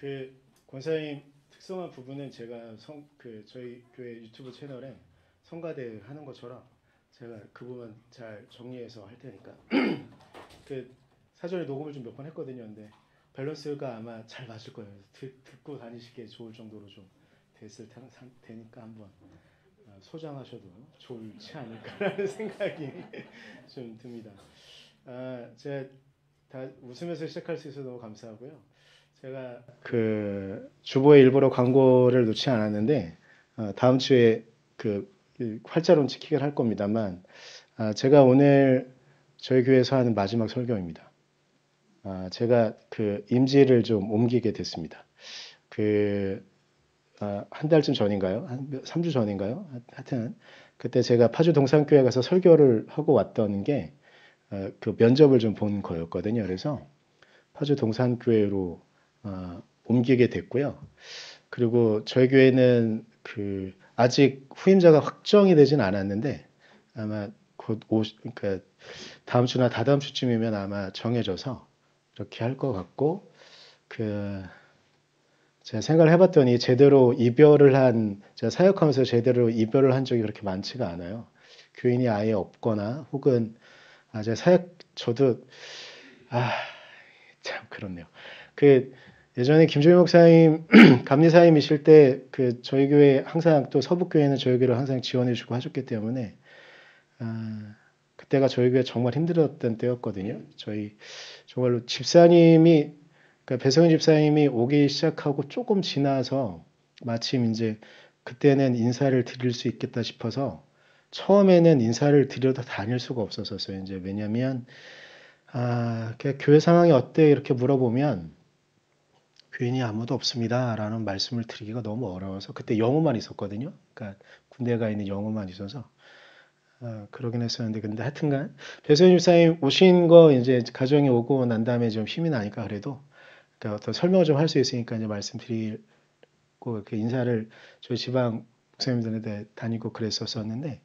그 권사님 특성한 부분은 제가 저희 교회 유튜브 채널에 성가대 하는 것처럼 제가 그 부분 잘 정리해서 할 테니까 그 사전에 녹음을 좀 몇 번 했거든요. 근데 밸런스가 아마 잘 맞을 거예요. 듣고 다니시기에 좋을 정도로 좀 테니까 한번 소장하셔도 좋지 않을까라는 생각이 좀 듭니다. 제가 다 웃으면서 시작할 수 있어서 너무 감사하고요. 제가 그 주보에 일부러 광고를 놓지 않았는데 다음 주에 그 활자론 지키기를 할 겁니다만 제가 오늘 저희 교회에서 하는 마지막 설교입니다. 제가 그 임지를 좀 옮기게 됐습니다. 한 달쯤 전인가요? 한 3주 전인가요? 하여튼 그때 제가 파주 동산교회 가서 설교를 하고 왔던 게 그 면접을 좀 본 거였거든요. 그래서 파주 동산교회로 옮기게 됐고요. 그리고 저희 교회는 그 아직 후임자가 확정이 되진 않았는데 아마 그러니까 다음 주나 다다음 주쯤이면 아마 정해져서 이렇게 할 것 같고 제가 생각을 해봤더니 제가 사역하면서 제대로 이별을 한 적이 그렇게 많지가 않아요. 교인이 아예 없거나 혹은 저도 참 그렇네요. 예전에 김종희 목사님 감리사님이실 때 저희 교회 항상 또 서북교회는 저희 교회를 항상 지원해주고 하셨기 때문에 그때가 저희 교회 정말 힘들었던 때였거든요. 저희 정말로 그러니까 배성현 집사님이 오기 시작하고 조금 지나서 마침 이제 그때는 인사를 드릴 수 있겠다 싶어서 처음에는 인사를 드려도 다닐 수가 없었어요. 이제 왜냐면 교회 상황이 어때 이렇게 물어보면 교인이 아무도 없습니다라는 말씀을 드리기가 너무 어려워서 그때 영어만 있었거든요. 그러니까 군대에 가 있는 영어만 있어서 그러긴 했었는데 근데 하여튼간 배소연 집사님 오신 거 이제 가정에 오고 난 다음에 좀 힘이 나니까 그래도 그러니까 어떤 설명을 좀 할 수 있으니까 이제 말씀드리고 이렇게 인사를 저희 지방 목사님들한테 다니고 그랬었었는데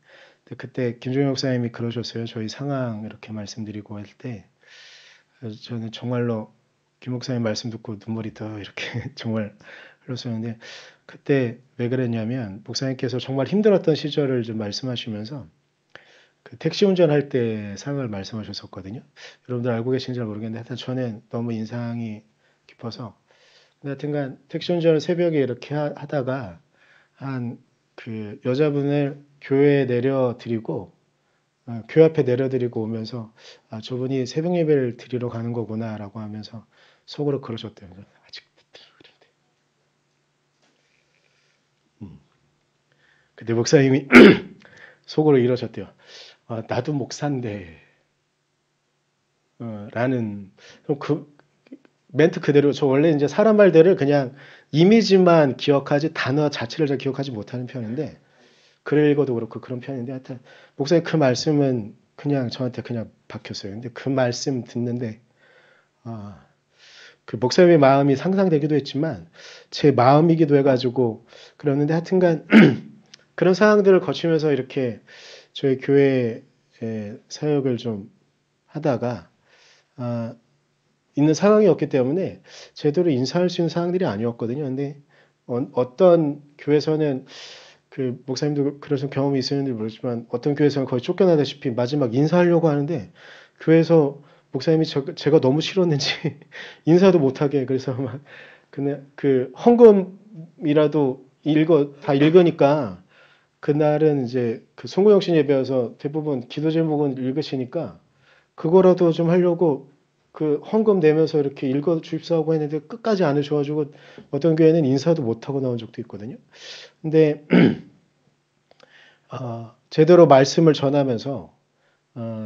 그때 김종혁 목사님이 그러셨어요. 저희 상황 이렇게 말씀드리고 할 때 저는 정말로 김 목사님 말씀 듣고 눈물이 더 이렇게 정말 흘렀었는데 그때 왜 그랬냐면 목사님께서 정말 힘들었던 시절을 좀 말씀하시면서 그 택시 운전할 때 상을 말씀하셨었거든요. 여러분들 알고 계신지 모르겠는데 하여튼 저는 너무 인상이 깊어서 하여튼간 택시 운전을 새벽에 이렇게 하다가 한 그 여자분을 교회에 내려드리고 교회 앞에 내려드리고 오면서 저분이 새벽 예배를 드리러 가는 거구나라고 하면서 속으로 그러셨대요. 아직 그런데. 그때 목사님이 속으로 이러셨대요. 나도 목사인데 라는 그 멘트 그대로 저 원래 이제 사람 말들을 그냥 이미지만 기억하지 단어 자체를 잘 기억하지 못하는 편인데 글 읽어도 그렇고 그런 편인데 하여튼 목사님 그 말씀은 그냥 저한테 그냥 박혔어요. 근데 그 말씀 듣는데 그 목사님의 마음이 상상되기도 했지만 제 마음이기도 해가지고 그러는데 하여튼간 그런 상황들을 거치면서 이렇게 저희 교회 사역을 좀 하다가 있는 상황이었기 때문에 제대로 인사할 수 있는 상황들이 아니었거든요. 근데 어떤 교회에서는 그 목사님도 그런 경험이 있었는지 모르지만 어떤 교회에서는 거의 쫓겨나다시피 마지막 인사하려고 하는데 교회에서 목사님이 제가 너무 싫었는지 인사도 못하게 그래서 막 그냥 그 헌금이라도 다 읽으니까 그날은 이제 그 송구영신 예배여서 대부분 기도 제목은 읽으시니까 그거라도 좀 하려고 그 헌금 내면서 이렇게 읽어 주입사하고 했는데 끝까지 안 해줘가지고 어떤 교회는 인사도 못하고 나온 적도 있거든요. 근데 제대로 말씀을 전하면서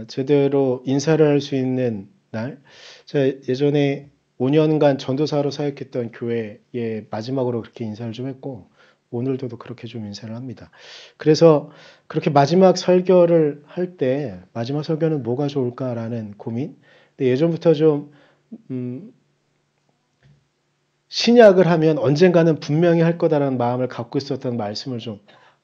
제대로 인사를 할 수 있는 날 제가 예전에 5년간 전도사로 사역했던 교회에 마지막으로 그렇게 인사를 좀 했고 오늘도 그렇게 좀 인사를 합니다. 그래서 그렇게 마지막 설교를 할 때 마지막 설교는 뭐가 좋을까라는 고민. 근데 예전부터 좀 신약을 하면 언젠가는 분명히 할 거다라는 마음을 갖고 있었던 말씀을 좀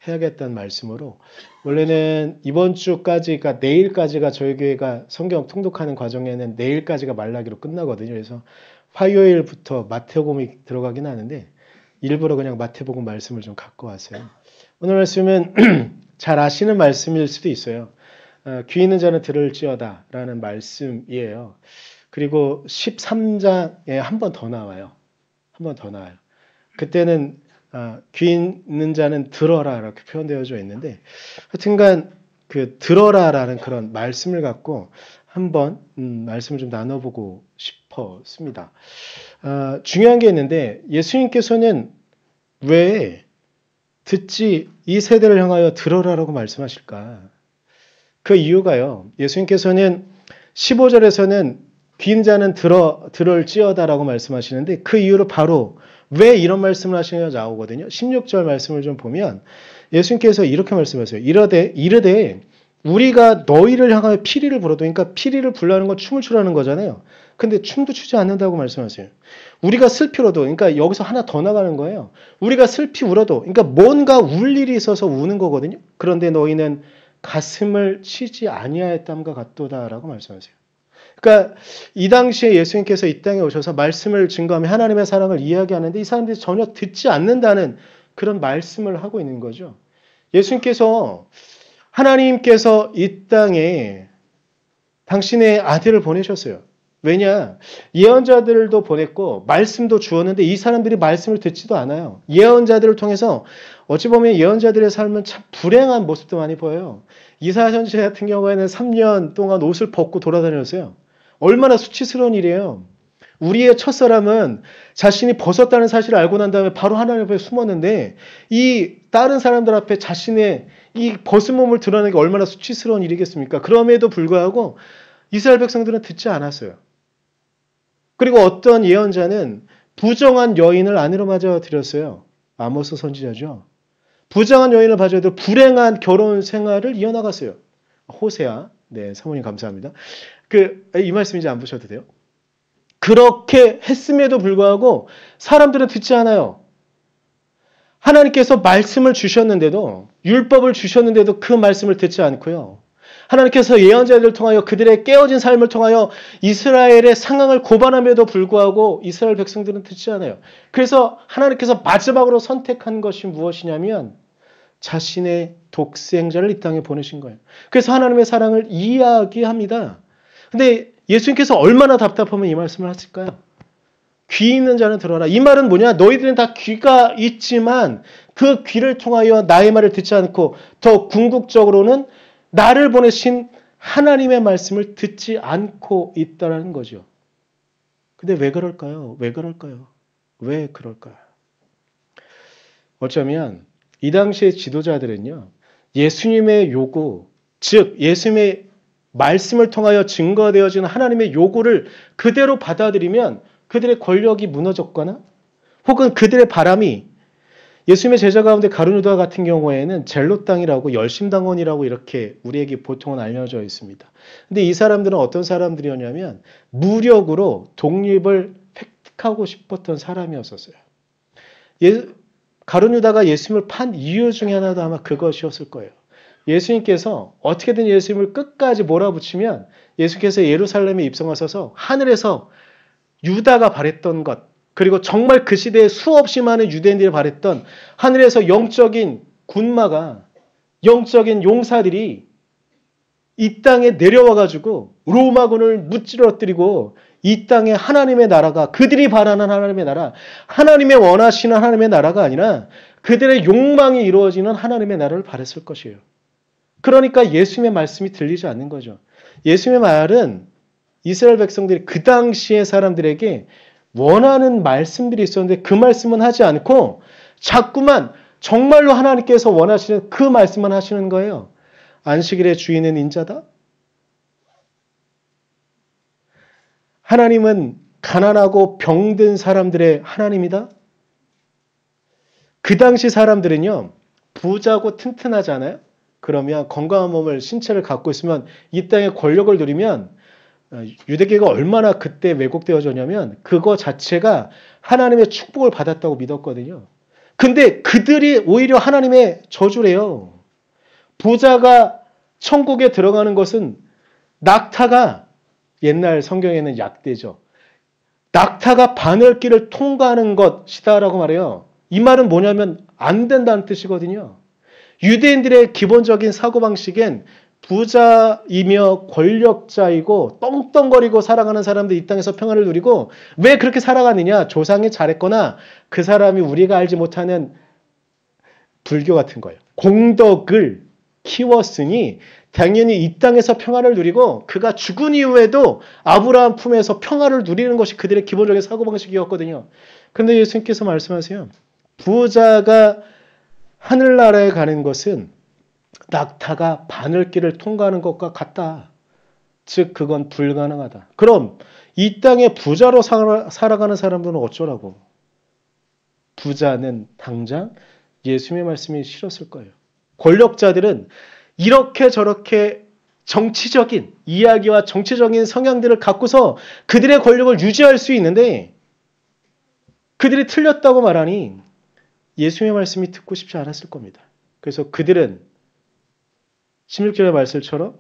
해야겠다는 말씀으로 원래는 이번 주까지, 그러니까 내일까지가 저희 교회가 성경 통독하는 과정에는 내일까지가 말라기로 끝나거든요. 그래서 화요일부터 마태복음이 들어가긴 하는데 일부러 그냥 마태복음 말씀을 좀 갖고 왔어요. 오늘 말씀은 잘 아시는 말씀일 수도 있어요. 귀 있는 자는 들을지어다 라는 말씀이에요. 그리고 13장에 한 번 더 나와요. 한 번 더 나와요. 그때는 귀 있는 자는 들어라 이렇게 표현되어져 있는데 하여튼간 그 들어라라는 그런 말씀을 갖고 한번 말씀을 좀 나눠보고 싶었습니다. 중요한 게 있는데 예수님께서는 왜 듣지 이 세대를 향하여 들어라라고 말씀하실까? 그 이유가요. 예수님께서는 15절에서는 귀 있는 자는 들을지어다라고 말씀하시는데 그 이유로 바로 왜 이런 말씀을 하시느냐 나오거든요. 16절 말씀을 좀 보면 예수님께서 이렇게 말씀하세요. 이르되 우리가 너희를 향하여 피리를 불어도 그러니까 피리를 불라는 건 춤을 추라는 거잖아요. 근데 춤도 추지 않는다고 말씀하세요. 우리가 슬피 울어도 그러니까 여기서 하나 더 나가는 거예요. 우리가 슬피 울어도 그러니까 뭔가 울 일이 있어서 우는 거거든요. 그런데 너희는 가슴을 치지 아니하였담과 같도다라고 말씀하세요. 그러니까 이 당시에 예수님께서 이 땅에 오셔서 말씀을 증거하며 하나님의 사랑을 이야기하는데 이 사람들이 전혀 듣지 않는다는 그런 말씀을 하고 있는 거죠. 하나님께서 이 땅에 당신의 아들을 보내셨어요. 왜냐? 예언자들도 보냈고 말씀도 주었는데 이 사람들이 말씀을 듣지도 않아요. 예언자들을 통해서 어찌 보면 예언자들의 삶은 참 불행한 모습도 많이 보여요. 이사야 선지자 같은 경우에는 3년 동안 옷을 벗고 돌아다녔어요. 얼마나 수치스러운 일이에요. 우리의 첫사람은 자신이 벗었다는 사실을 알고 난 다음에 바로 하나님 앞에 숨었는데 이 다른 사람들 앞에 자신의 이 벗은 몸을 드러내는 게 얼마나 수치스러운 일이겠습니까? 그럼에도 불구하고 이스라엘 백성들은 듣지 않았어요. 그리고 어떤 예언자는 부정한 여인을 아내로 맞아들였어요. 아모스 선지자죠. 부정한 여인을 맞아도 불행한 결혼 생활을 이어나갔어요. 호세아. 네, 사모님 감사합니다. 이 말씀 이제 안 보셔도 돼요. 그렇게 했음에도 불구하고 사람들은 듣지 않아요. 하나님께서 말씀을 주셨는데도 율법을 주셨는데도 그 말씀을 듣지 않고요. 하나님께서 예언자들을 통하여 그들의 깨어진 삶을 통하여 이스라엘의 상황을 고발함에도 불구하고 이스라엘 백성들은 듣지 않아요. 그래서 하나님께서 마지막으로 선택한 것이 무엇이냐면 자신의 독생자를 이 땅에 보내신 거예요. 그래서 하나님의 사랑을 이야기합니다. 근데 예수님께서 얼마나 답답하면 이 말씀을 하실까요? 귀 있는 자는 들어라. 이 말은 뭐냐? 너희들은 다 귀가 있지만 그 귀를 통하여 나의 말을 듣지 않고 더 궁극적으로는 나를 보내신 하나님의 말씀을 듣지 않고 있다는 거죠. 근데 왜 그럴까요? 왜 그럴까요? 왜 그럴까요? 어쩌면 이 당시의 지도자들은요. 예수님의 요구, 즉 예수님의 말씀을 통하여 증거되어지는 하나님의 요구를 그대로 받아들이면 그들의 권력이 무너졌거나 혹은 그들의 바람이 예수님의 제자 가운데 가룟유다 같은 경우에는 젤롯 당이라고 열심당원이라고 이렇게 우리에게 보통은 알려져 있습니다. 근데 이 사람들은 어떤 사람들이었냐면 무력으로 독립을 획득하고 싶었던 사람이었었어요. 가룟유다가 예수님을 판 이유 중에 하나도 아마 그것이었을 거예요. 예수님께서 어떻게든 예수님을 끝까지 몰아붙이면 예수께서 예루살렘에 입성하셔서 하늘에서 유다가 바랬던 것 그리고 정말 그 시대에 수없이 많은 유대인들이 바랬던 하늘에서 영적인 군마가 영적인 용사들이 이 땅에 내려와가지고 로마군을 무찌러뜨리고 이 땅에 하나님의 나라가 그들이 바라는 하나님의 나라 하나님의 원하시는 하나님의 나라가 아니라 그들의 욕망이 이루어지는 하나님의 나라를 바랬을 것이에요. 그러니까 예수님의 말씀이 들리지 않는 거죠. 예수님의 말은 이스라엘 백성들이 그 당시의 사람들에게 원하는 말씀들이 있었는데 그 말씀은 하지 않고 자꾸만 정말로 하나님께서 원하시는 그 말씀만 하시는 거예요. 안식일의 주인은 인자다? 하나님은 가난하고 병든 사람들의 하나님이다? 그 당시 사람들은요. 부자고 튼튼하잖아요. 그러면 건강한 몸을 신체를 갖고 있으면 이 땅에 권력을 누리면 유대교가 얼마나 그때 왜곡되어졌냐면 그거 자체가 하나님의 축복을 받았다고 믿었거든요. 근데 그들이 오히려 하나님의 저주래요. 부자가 천국에 들어가는 것은 낙타가 옛날 성경에는 약대죠. 낙타가 바늘길을 통과하는 것이다라고 말해요. 이 말은 뭐냐면 안 된다는 뜻이거든요. 유대인들의 기본적인 사고방식엔 부자이며 권력자이고 떵떵거리고 살아가는 사람들 이 땅에서 평안을 누리고 왜 그렇게 살아가느냐? 조상이 잘했거나 그 사람이 우리가 알지 못하는 불교 같은 거예요. 공덕을 키웠으니 당연히 이 땅에서 평안을 누리고 그가 죽은 이후에도 아브라함 품에서 평안을 누리는 것이 그들의 기본적인 사고방식이었거든요. 그런데 예수님께서 말씀하세요. 부자가 하늘나라에 가는 것은 낙타가 바늘길을 통과하는 것과 같다. 즉 그건 불가능하다. 그럼 이 땅에 부자로 살아가는 사람들은 어쩌라고? 부자는 당장 예수님의 말씀이 싫었을 거예요. 권력자들은 이렇게 저렇게 정치적인 이야기와 정치적인 성향들을 갖고서 그들의 권력을 유지할 수 있는데 그들이 틀렸다고 말하니 예수님의 말씀이 듣고 싶지 않았을 겁니다. 그래서 그들은 16절의 말씀처럼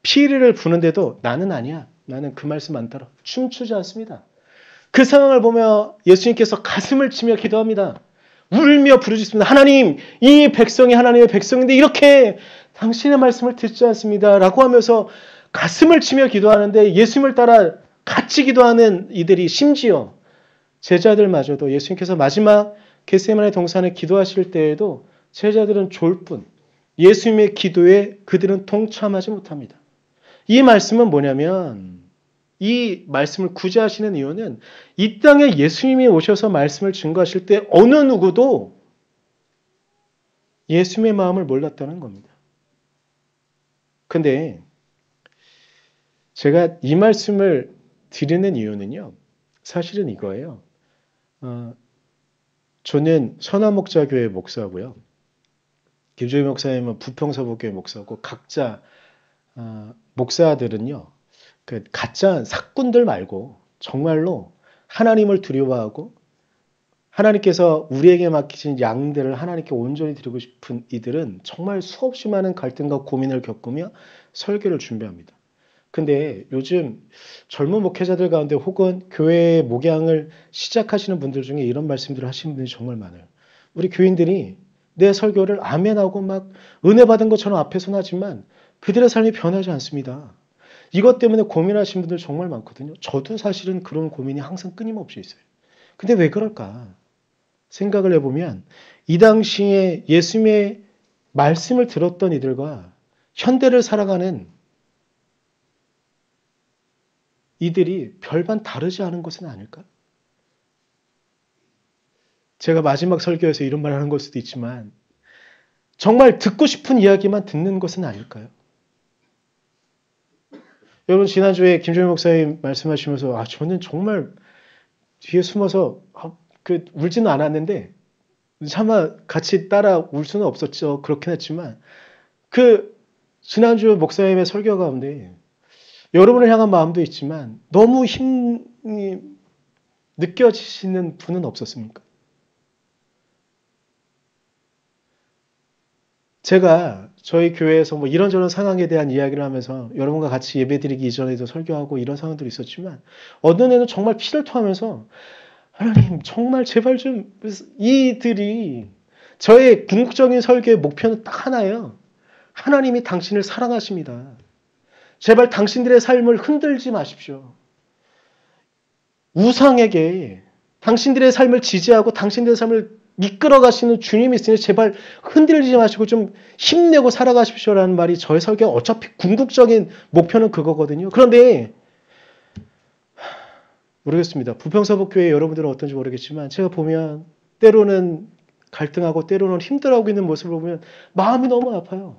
피리를 부는데도 나는 아니야. 나는 그 말씀 안 따라. 춤추지 않습니다. 그 상황을 보며 예수님께서 가슴을 치며 기도합니다. 울며 부르짖습니다. 하나님, 이 백성이 하나님의 백성인데 이렇게 당신의 말씀을 듣지 않습니다. 라고 하면서 가슴을 치며 기도하는데 예수님을 따라 같이 기도하는 이들이 심지어 제자들마저도 예수님께서 마지막 겟세마네 동산에 기도하실 때에도 제자들은 졸 뿐 예수님의 기도에 그들은 동참하지 못합니다. 이 말씀은 뭐냐면 이 말씀을 굳이 하시는 이유는 이 땅에 예수님이 오셔서 말씀을 증거하실 때 어느 누구도 예수님의 마음을 몰랐다는 겁니다. 근데 제가 이 말씀을 드리는 이유는요. 사실은 이거예요. 저는 선화목자교회 목사고요. 김조희 목사님은 부평서부교회 목사고 각자 목사들은요. 그 가짜 사꾼들 말고 정말로 하나님을 두려워하고 하나님께서 우리에게 맡기신 양들을 하나님께 온전히 드리고 싶은 이들은 정말 수없이 많은 갈등과 고민을 겪으며 설교를 준비합니다. 근데 요즘 젊은 목회자들 가운데 혹은 교회의 목양을 시작하시는 분들 중에 이런 말씀들을 하시는 분들이 정말 많아요. 우리 교인들이 내 설교를 아멘하고 막 은혜 받은 것처럼 앞에서 하지만 그들의 삶이 변하지 않습니다. 이것 때문에 고민하시는 분들 정말 많거든요. 저도 사실은 그런 고민이 항상 끊임없이 있어요. 근데 왜 그럴까? 생각을 해보면 이 당시에 예수님의 말씀을 들었던 이들과 현대를 살아가는 이들이 별반 다르지 않은 것은 아닐까? 제가 마지막 설교에서 이런 말을 하는 걸 수도 있지만 정말 듣고 싶은 이야기만 듣는 것은 아닐까요? 여러분 지난주에 김종현 목사님 말씀하시면서 저는 정말 뒤에 숨어서 울지는 않았는데 차마 같이 따라 울 수는 없었죠. 그렇긴 했지만 지난주 목사님의 설교 가운데 여러분을 향한 마음도 있지만 너무 힘이 느껴지시는 분은 없었습니까? 제가 저희 교회에서 뭐 이런저런 상황에 대한 이야기를 하면서 여러분과 같이 예배드리기 이전에도 설교하고 이런 상황들이 있었지만 어느 애는 정말 피를 토하면서 하나님 정말 제발 좀 이들이 저의 궁극적인 설교의 목표는 딱 하나예요. 하나님이 당신을 사랑하십니다. 제발 당신들의 삶을 흔들지 마십시오. 우상에게 당신들의 삶을 지지하고 당신들의 삶을 이끌어 가시는 주님이 있으니 제발 흔들리지 마시고 좀 힘내고 살아가십시오라는 말이 저의 설교 어차피 궁극적인 목표는 그거거든요. 그런데 모르겠습니다. 부평서북교회 여러분들은 어떤지 모르겠지만 제가 보면 때로는 갈등하고 때로는 힘들어하고 있는 모습을 보면 마음이 너무 아파요.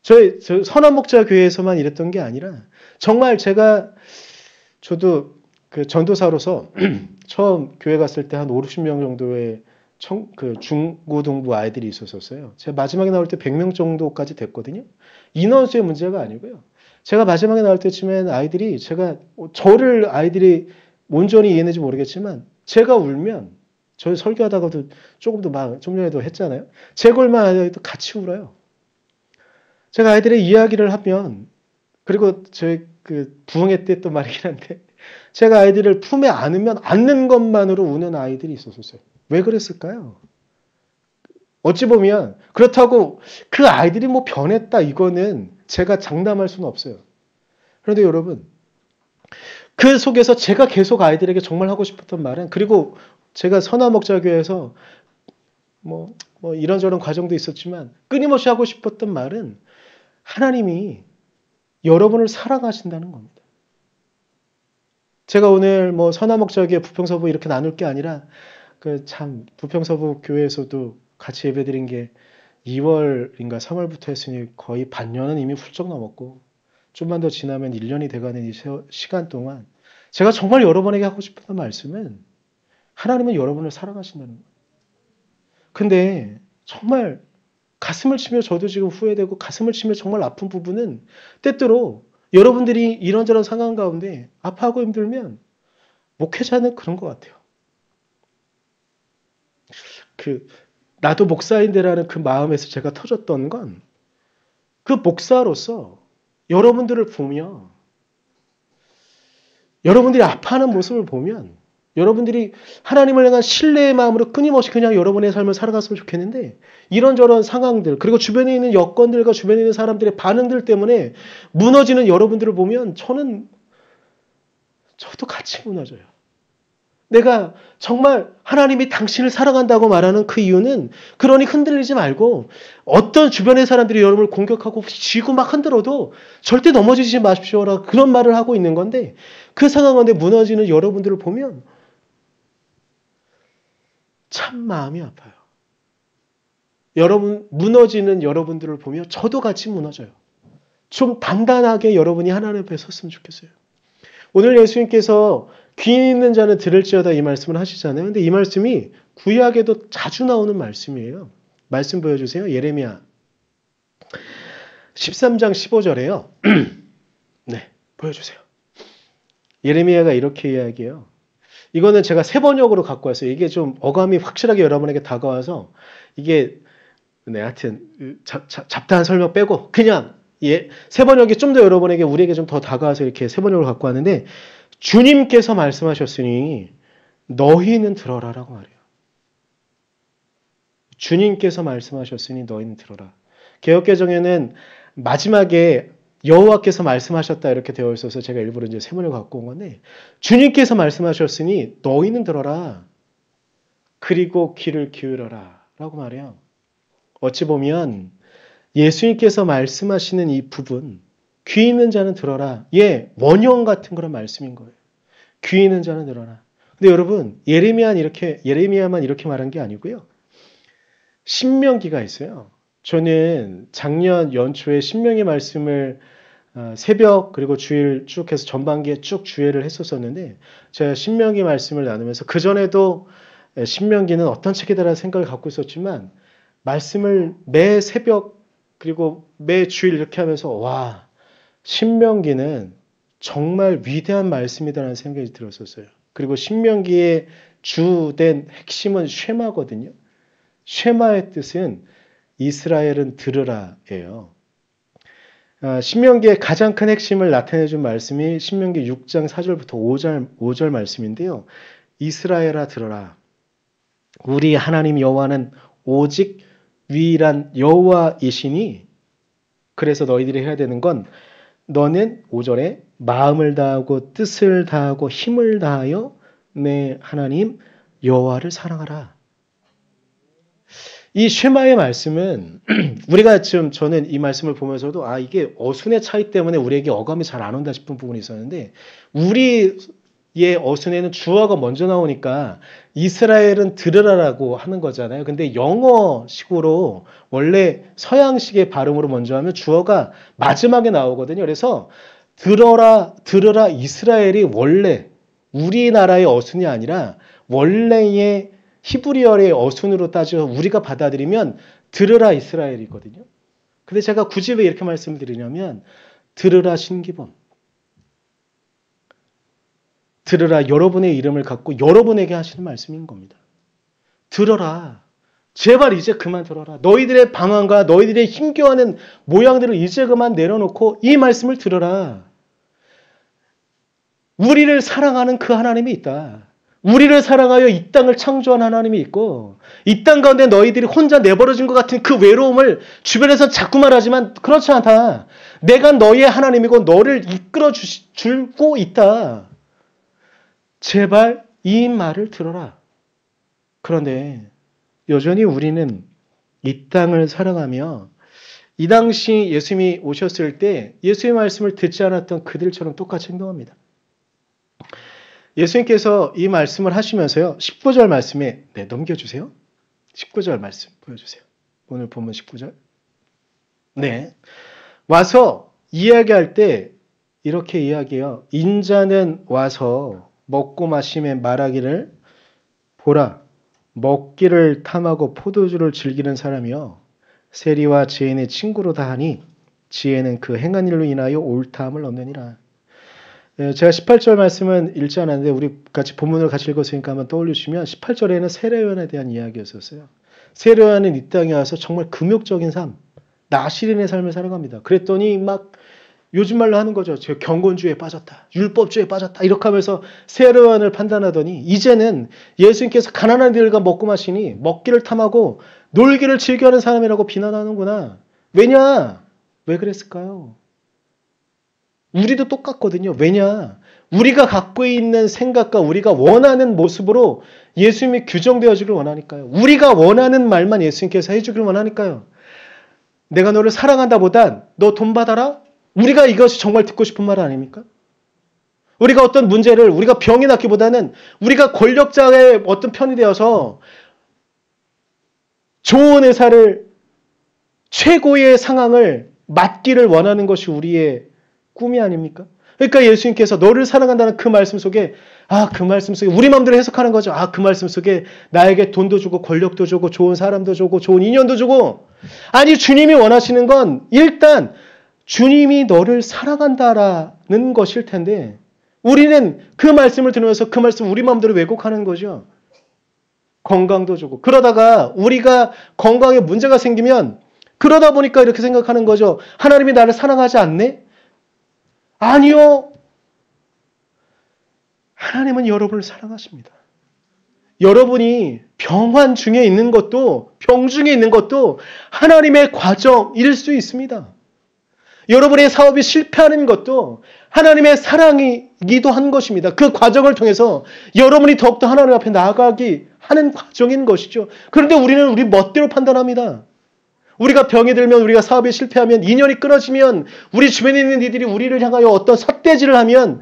저 선한목자교회에서만 이랬던 게 아니라 정말 저도 그 전도사로서 처음 교회 갔을 때 한 5, 60명 정도의 중고등부 아이들이 있었어요. 제가 마지막에 나올 때 100명 정도까지 됐거든요. 인원수의 문제가 아니고요. 제가 마지막에 나올 때쯤엔 아이들이 온전히 이해했는지 모르겠지만 제가 울면 저희 설교하다가도 좀 전에도 했잖아요. 제 골만 아이도 같이 울어요. 제가 아이들의 이야기를 하면 그리고 저희 부흥회 때 또 말이긴 한데 제가 아이들을 품에 안으면 안는 것만으로 우는 아이들이 있었어요. 왜 그랬을까요? 어찌 보면 그렇다고 그 아이들이 뭐 변했다 이거는 제가 장담할 수는 없어요. 그런데 여러분 그 속에서 제가 계속 아이들에게 정말 하고 싶었던 말은 그리고 제가 선화목자교회에서 뭐 이런저런 과정도 있었지만 끊임없이 하고 싶었던 말은 하나님이 여러분을 사랑하신다는 겁니다. 제가 오늘 뭐 선화목자교회 부평서부 이렇게 나눌 게 아니라 그 참 부평서부 교회에서도 같이 예배드린 게 2월인가 3월부터 했으니 거의 반년은 이미 훌쩍 넘었고 좀만 더 지나면 1년이 돼가는 이 시간 동안 제가 정말 여러분에게 하고 싶었던 말씀은 하나님은 여러분을 사랑하신다는 거예요. 근데 정말 가슴을 치며 저도 지금 후회되고 가슴을 치며 정말 아픈 부분은 때때로 여러분들이 이런저런 상황 가운데 아파하고 힘들면 목회자는 그런 것 같아요. 나도 목사인데라는 그 마음에서 제가 터졌던 건 그 목사로서 여러분들을 보며 여러분들이 아파하는 모습을 보면 여러분들이 하나님을 향한 신뢰의 마음으로 끊임없이 그냥 여러분의 삶을 살아갔으면 좋겠는데 이런저런 상황들 그리고 주변에 있는 여건들과 주변에 있는 사람들의 반응들 때문에 무너지는 여러분들을 보면 저도 같이 무너져요. 내가 정말 하나님이 당신을 사랑한다고 말하는 그 이유는 그러니 흔들리지 말고 어떤 주변의 사람들이 여러분을 공격하고 쥐고 막 흔들어도 절대 넘어지지 마십시오라 그런 말을 하고 있는 건데 그 상황 가운데 무너지는 여러분들을 보면 참 마음이 아파요. 무너지는 여러분들을 보며 저도 같이 무너져요. 좀 단단하게 여러분이 하나님 앞에 섰으면 좋겠어요. 오늘 예수님께서 귀 있는 자는 들을지어다 이 말씀을 하시잖아요. 근데 이 말씀이 구약에도 자주 나오는 말씀이에요. 말씀 보여주세요. 예레미야 13장 15절에요. 네, 보여주세요. 예레미야가 이렇게 이야기해요. 이거는 제가 새 번역으로 갖고 왔어요. 이게 좀 어감이 확실하게 여러분에게 다가와서 이게 하여튼 잡다한 설명 빼고 그냥 새 번역이 좀 더 여러분에게 우리에게 좀 더 다가와서 이렇게 새 번역을 갖고 왔는데 주님께서 말씀하셨으니 너희는 들어라라고 말해요. 주님께서 말씀하셨으니 너희는 들어라. 개역개정에는 마지막에 여호와께서 말씀하셨다 이렇게 되어 있어서 제가 일부러 이제 새 번역을 갖고 온 건데 주님께서 말씀하셨으니 너희는 들어라. 그리고 귀를 기울여라 라고 말해요. 어찌 보면 예수님께서 말씀하시는 이 부분 귀 있는 자는 들어라. 원형 같은 그런 말씀인 거예요. 귀 있는 자는 들어라. 근데 여러분 예레미야만 이렇게 말한 게 아니고요. 신명기가 있어요. 저는 작년 연초에 신명기 말씀을 새벽 그리고 주일 쭉 해서 전반기에 쭉 주일을 했었었는데 제가 신명기 말씀을 나누면서 그전에도 신명기는 어떤 책이다라는 생각을 갖고 있었지만 말씀을 매 새벽 그리고 매 주일 이렇게 하면서 와 신명기는 정말 위대한 말씀이다라는 생각이 들었었어요. 그리고 신명기의 주된 핵심은 쉐마거든요. 쉐마의 뜻은 이스라엘은 들으라예요. 신명기의 가장 큰 핵심을 나타내준 말씀이 신명기 6장 4절부터 5절 말씀인데요. 이스라엘아 들어라. 우리 하나님 여호와는 오직 유일한 여호와이시니 그래서 너희들이 해야 되는 건 너는 5절에 마음을 다하고 뜻을 다하고 힘을 다하여 내 하나님 여호와를 사랑하라. 이 쉐마의 말씀은 우리가 지금 저는 이 말씀을 보면서도 이게 어순의 차이 때문에 우리에게 어감이 잘 안 온다 싶은 부분이 있었는데 우리의 어순에는 주어가 먼저 나오니까 이스라엘은 들으라라고 하는 거잖아요. 근데 영어식으로 원래 서양식의 발음으로 먼저 하면 주어가 마지막에 나오거든요. 그래서 들어라 이스라엘이 원래 우리나라의 어순이 아니라 원래의 히브리어의 어순으로 따져 우리가 받아들이면 들으라 이스라엘이거든요. 근데 제가 굳이 왜 이렇게 말씀을 드리냐면 들으라 신기본. 들으라 여러분의 이름을 갖고 여러분에게 하시는 말씀인 겁니다. 들어라. 제발 이제 그만 들어라. 너희들의 방황과 너희들의 힘겨워하는 모양들을 이제 그만 내려놓고 이 말씀을 들어라. 우리를 사랑하는 그 하나님이 있다. 우리를 사랑하여 이 땅을 창조한 하나님이 있고 이 땅 가운데 너희들이 혼자 내버려진 것 같은 그 외로움을 주변에서 자꾸 말하지만 그렇지 않다. 내가 너희의 하나님이고 너를 이끌어 주고 있다. 제발 이 말을 들어라. 그런데 여전히 우리는 이 땅을 사랑하며 이 당시 예수님이 오셨을 때 예수의 말씀을 듣지 않았던 그들처럼 똑같이 행동합니다. 예수님께서 이 말씀을 하시면서요. 19절 말씀에 넘겨주세요. 19절 말씀 보여주세요. 오늘 본문 19절. 네. 와서 이야기할 때 이렇게 이야기해요. 인자는 와서 먹고 마시며 말하기를 보라. 먹기를 탐하고 포도주를 즐기는 사람이요. 세리와 지혜인의 친구로 다하니 지혜는 그 행한 일로 인하여 옳다함을 얻느니라. 제가 18절 말씀은 읽지 않았는데 우리 같이 본문을 같이 읽었으니까 한번 떠올리시면 18절에는 세례요한에 대한 이야기였었어요. 세례요한은 이 땅에 와서 정말 금욕적인 삶, 나시린의 삶을 살아갑니다. 그랬더니 막 요즘 말로 하는 거죠. 제가 경건주의에 빠졌다. 율법주의에 빠졌다. 이렇게 하면서 세례요한을 판단하더니 이제는 예수님께서 가난한 이들과 먹고 마시니 먹기를 탐하고 놀기를 즐겨하는 사람이라고 비난하는구나. 왜냐? 왜 그랬을까요? 우리도 똑같거든요. 왜냐? 우리가 갖고 있는 생각과 우리가 원하는 모습으로 예수님이 규정되어지길 원하니까요. 우리가 원하는 말만 예수님께서 해주길 원하니까요. 내가 너를 사랑한다 보단 너 돈 받아라? 우리가 이것이 정말 듣고 싶은 말 아닙니까? 우리가 어떤 문제를 우리가 병이 낫기보다는 우리가 권력자의 어떤 편이 되어서 좋은 의사를 최고의 상황을 맡기를 원하는 것이 우리의 꿈이 아닙니까? 그러니까 예수님께서 너를 사랑한다는 그 말씀 속에 그 말씀 속에 우리 마음대로 해석하는 거죠. 그 말씀 속에 나에게 돈도 주고 권력도 주고 좋은 사람도 주고 좋은 인연도 주고 아니 주님이 원하시는 건 일단 주님이 너를 사랑한다라는 것일 텐데 우리는 그 말씀을 들으면서 그 말씀을 우리 마음대로 왜곡하는 거죠. 건강도 주고 그러다가 우리가 건강에 문제가 생기면 그러다 보니까 이렇게 생각하는 거죠. 하나님이 나를 사랑하지 않네? 아니요. 하나님은 여러분을 사랑하십니다. 여러분이 병환 중에 있는 것도 병 중에 있는 것도 하나님의 과정일 수 있습니다. 여러분의 사업이 실패하는 것도 하나님의 사랑이기도 한 것입니다. 그 과정을 통해서 여러분이 더욱더 하나님 앞에 나아가기 하는 과정인 것이죠. 그런데 우리는 우리 멋대로 판단합니다. 우리가 병이 들면 우리가 사업에 실패하면 인연이 끊어지면 우리 주변에 있는 이들이 우리를 향하여 어떤 삿대질을 하면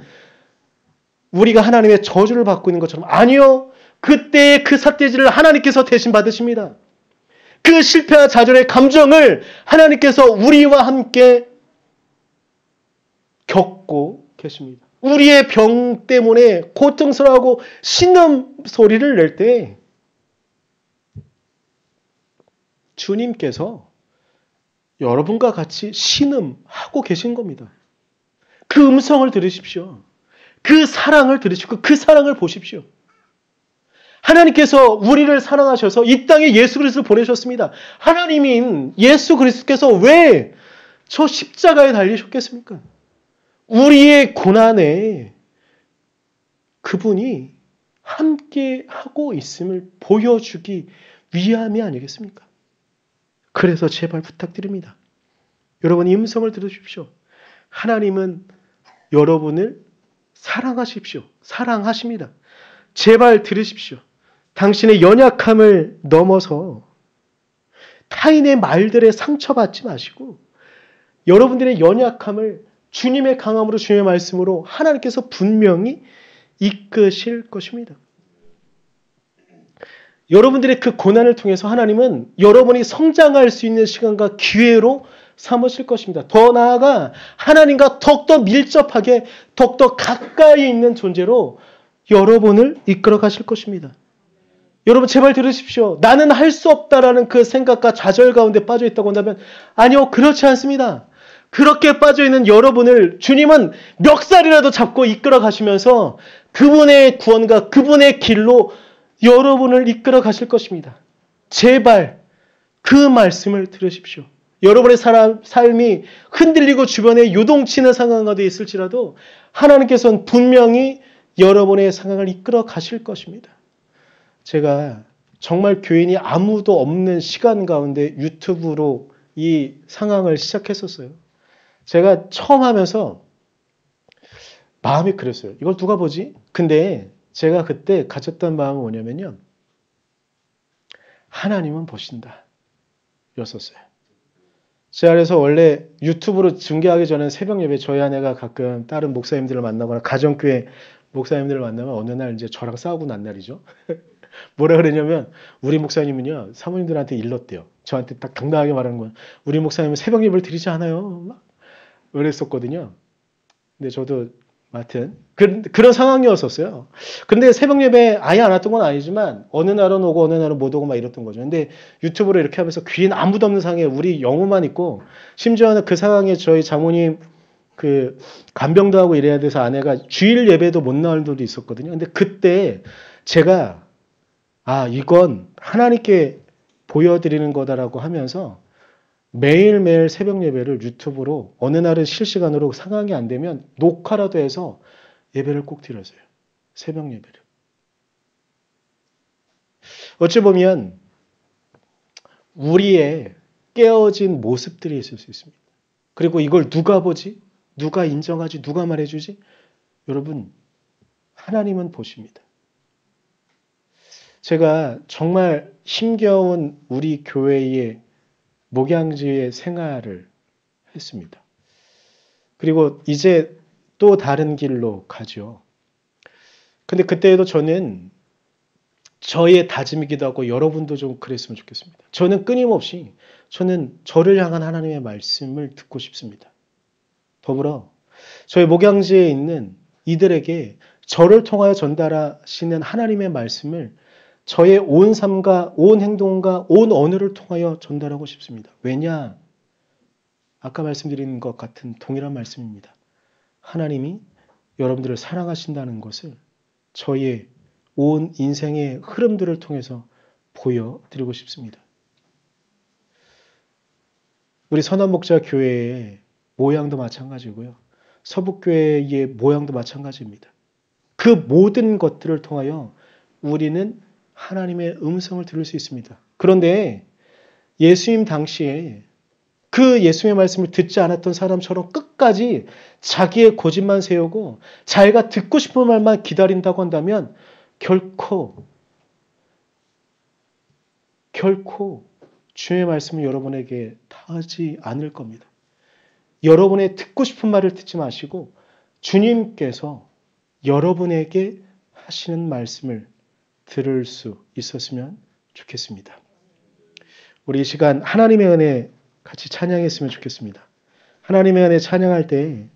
우리가 하나님의 저주를 받고 있는 것처럼 아니요. 그때의 그 삿대질을 하나님께서 대신 받으십니다. 그 실패와 좌절의 감정을 하나님께서 우리와 함께 겪고 계십니다. 우리의 병 때문에 고통스러워하고 신음 소리를 낼 때 주님께서 여러분과 같이 신음하고 계신 겁니다. 그 음성을 들으십시오. 그 사랑을 들으시고 그 사랑을 보십시오. 하나님께서 우리를 사랑하셔서 이 땅에 예수 그리스도를 보내셨습니다. 하나님인 예수 그리스도께서 왜 저 십자가에 달리셨겠습니까? 우리의 고난에 그분이 함께 하고 있음을 보여주기 위함이 아니겠습니까? 그래서 제발 부탁드립니다. 여러분 이 음성을 들으십시오. 하나님은 여러분을 사랑하십시오. 사랑하십니다. 제발 들으십시오. 당신의 연약함을 넘어서 타인의 말들에 상처받지 마시고 여러분들의 연약함을 주님의 강함으로 주님의 말씀으로 하나님께서 분명히 이끄실 것입니다. 여러분들의 그 고난을 통해서 하나님은 여러분이 성장할 수 있는 시간과 기회로 삼으실 것입니다. 더 나아가 하나님과 더욱더 밀접하게 더욱더 가까이 있는 존재로 여러분을 이끌어 가실 것입니다. 여러분 제발 들으십시오. 나는 할 수 없다라는 그 생각과 좌절 가운데 빠져 있다고 한다면 아니요. 그렇지 않습니다. 그렇게 빠져있는 여러분을 주님은 멱살이라도 잡고 이끌어 가시면서 그분의 구원과 그분의 길로 여러분을 이끌어 가실 것입니다. 제발 그 말씀을 들으십시오. 여러분의 삶이 흔들리고 주변에 요동치는 상황 가운데 있을지라도 하나님께서는 분명히 여러분의 상황을 이끌어 가실 것입니다. 제가 정말 교인이 아무도 없는 시간 가운데 유튜브로 이 상황을 시작했었어요. 제가 처음 하면서 마음이 그랬어요. 이걸 누가 보지? 근데 제가 그때 가졌던 마음은 뭐냐면요. 하나님은 보신다. 였었어요. 제 안에서 원래 유튜브로 중계하기 전에 새벽 예배 저희 아내가 가끔 다른 목사님들을 만나거나 가정교회 목사님들을 만나면 어느 날 이제 저랑 싸우고 난 날이죠. 뭐라 그러냐면 우리 목사님은요 사모님들한테 일렀대요. 저한테 딱 당당하게 말하는 거예요. 우리 목사님은 새벽 예배를 드리지 않아요. 막 그랬었거든요. 근데 저도 하여튼 그런 상황이었었어요. 근데 새벽 예배 아예 안 왔던 건 아니지만 어느 날은 오고 어느 날은 못 오고 막 이랬던 거죠. 근데 유튜브로 이렇게 하면서 귀엔 아무도 없는 상황에 우리 영우만 있고 심지어는 그 상황에 저희 장모님 그 간병도 하고 이래야 돼서 아내가 주일 예배도 못 나올 때도 있었거든요. 근데 그때 제가 이건 하나님께 보여드리는 거다라고 하면서 매일매일 새벽 예배를 유튜브로 어느 날은 실시간으로 상황이 안 되면 녹화라도 해서 예배를 꼭 드렸어요. 새벽 예배를. 어찌 보면 우리의 깨어진 모습들이 있을 수 있습니다. 그리고 이걸 누가 보지? 누가 인정하지? 누가 말해주지? 여러분, 하나님은 보십니다. 제가 정말 힘겨운 우리 교회의 목양지의 생활을 했습니다. 그리고 이제 또 다른 길로 가죠. 근데 그때에도 저는 저의 다짐이기도 하고 여러분도 좀 그랬으면 좋겠습니다. 저는 끊임없이 저는 저를 향한 하나님의 말씀을 듣고 싶습니다. 더불어 저희 목양지에 있는 이들에게 저를 통하여 전달하시는 하나님의 말씀을 저의 온 삶과 온 행동과 온 언어를 통하여 전달하고 싶습니다. 왜냐? 아까 말씀드린 것 같은 동일한 말씀입니다. 하나님이 여러분들을 사랑하신다는 것을 저의 온 인생의 흐름들을 통해서 보여드리고 싶습니다. 우리 선한목자 교회의 모양도 마찬가지고요. 서북교회의 모양도 마찬가지입니다. 그 모든 것들을 통하여 우리는 하나님의 음성을 들을 수 있습니다. 그런데 예수님 당시에 그 예수님의 말씀을 듣지 않았던 사람처럼 끝까지 자기의 고집만 세우고 자기가 듣고 싶은 말만 기다린다고 한다면 결코 주의 말씀은 여러분에게 닿지 않을 겁니다. 여러분의 듣고 싶은 말을 듣지 마시고 주님께서 여러분에게 하시는 말씀을 들을 수 있었으면 좋겠습니다. 우리 이 시간 하나님의 은혜 같이 찬양했으면 좋겠습니다. 하나님의 은혜 찬양할 때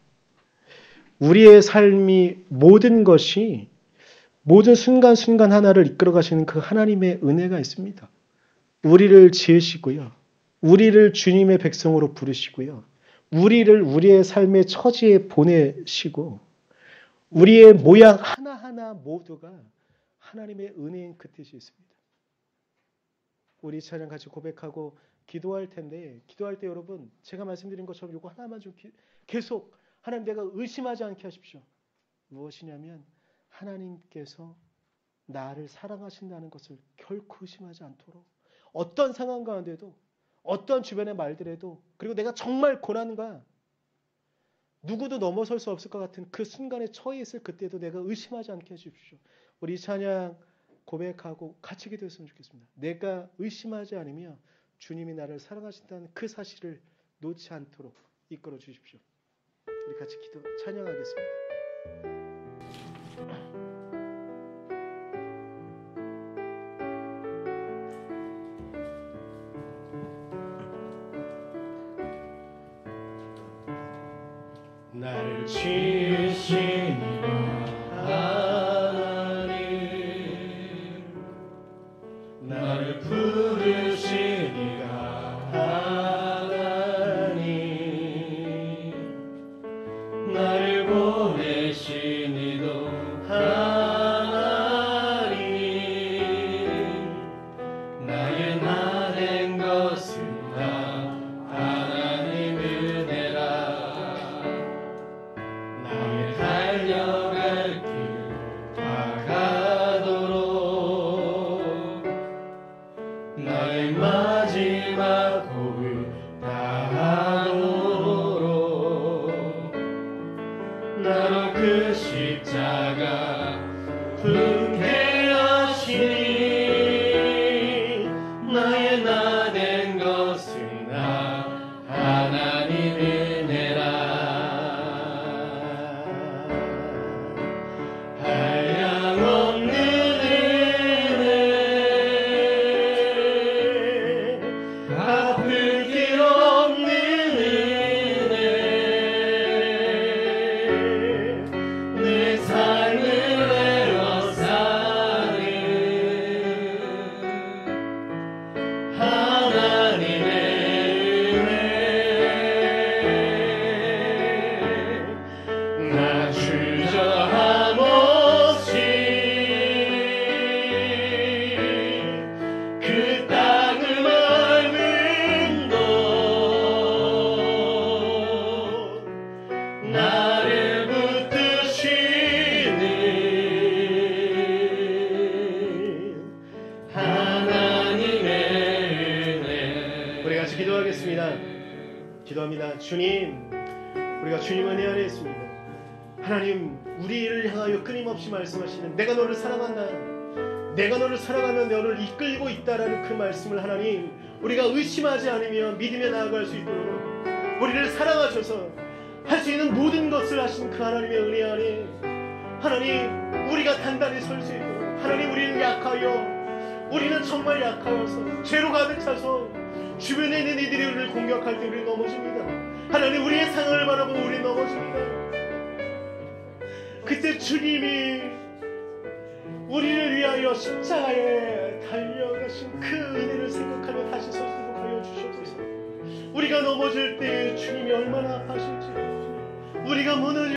우리의 삶이 모든 것이 모든 순간순간 하나를 이끌어 가시는 그 하나님의 은혜가 있습니다. 우리를 지으시고요. 우리를 주님의 백성으로 부르시고요. 우리를 우리의 삶의 처지에 보내시고 우리의 모양 하나하나 모두가 하나님의 은혜인 그 뜻이 있습니다. 우리 찬양 같이 고백하고 기도할 텐데 기도할 때 여러분 제가 말씀드린 것처럼 이거 하나만 좀 계속 하나님 내가 의심하지 않게 하십시오. 무엇이냐면 하나님께서 나를 사랑하신다는 것을 결코 의심하지 않도록 어떤 상황 가운데도 어떤 주변의 말들에도 그리고 내가 정말 고난과 누구도 넘어설 수 없을 것 같은 그 순간에 처해 있을 그때도 내가 의심하지 않게 해주십시오. 우리 찬양 고백하고 같이 기도했으면 좋겠습니다. 내가 의심하지 않으며 주님이 나를 사랑하신다는 그 사실을 놓지 않도록 이끌어 주십시오. 우리 같이 기도 찬양하겠습니다. 나를 지으신 하나님 나를 부르신 이가 하나님 나를 보내신 이도 하나님 나의 나 된 것은 다 나의 마지막 호흡 다하도록 나로 그 십자가 품게 하시니 나의 나 된 것은 나 하나님 은혜라. 한량없는 은혜, 갚을 길 없는 은혜, 내 삶을 애워싸는 하나님의 은혜. 나 주저함 없이 그 땅을 밟은 것, 나를 붙드시는 하나님의 은혜. 우리 같이 기도하겠습니다. 기도합니다. 주님, 우리가 주님 은혜 안에 있습니다. 하나님, 우리를 향하여 끊임없이 말씀하시는 내가 너를 사랑한다, 내가 너를 사랑하면 너를 이끌고 있다라는 그 말씀을 하나님, 우리가 의심하지 않으며 믿으며 나아갈 수 있도록 우리를 사랑하셔서 할 수 있는 모든 것을 하신 그 하나님의 은혜 안에 하나님, 우리가 단단히 설 수 있도록. 하나님, 우리는 약하여, 우리는 정말 약하여서 죄로 가득 차서 주변에 있는 이들이 우리를 공격할 때 우리 넘어집니다. 하나님, 우리의 상황을 바라보고 우리 넘어집니다. 그때 주님이 우리를 위하여 십자가에 달려가신 그 은혜를 생각하며 다시 설 수 있도록 하여 주시옵소서. 우리가 넘어질 때 주님이 얼마나 아파하실지, 우리가 무너질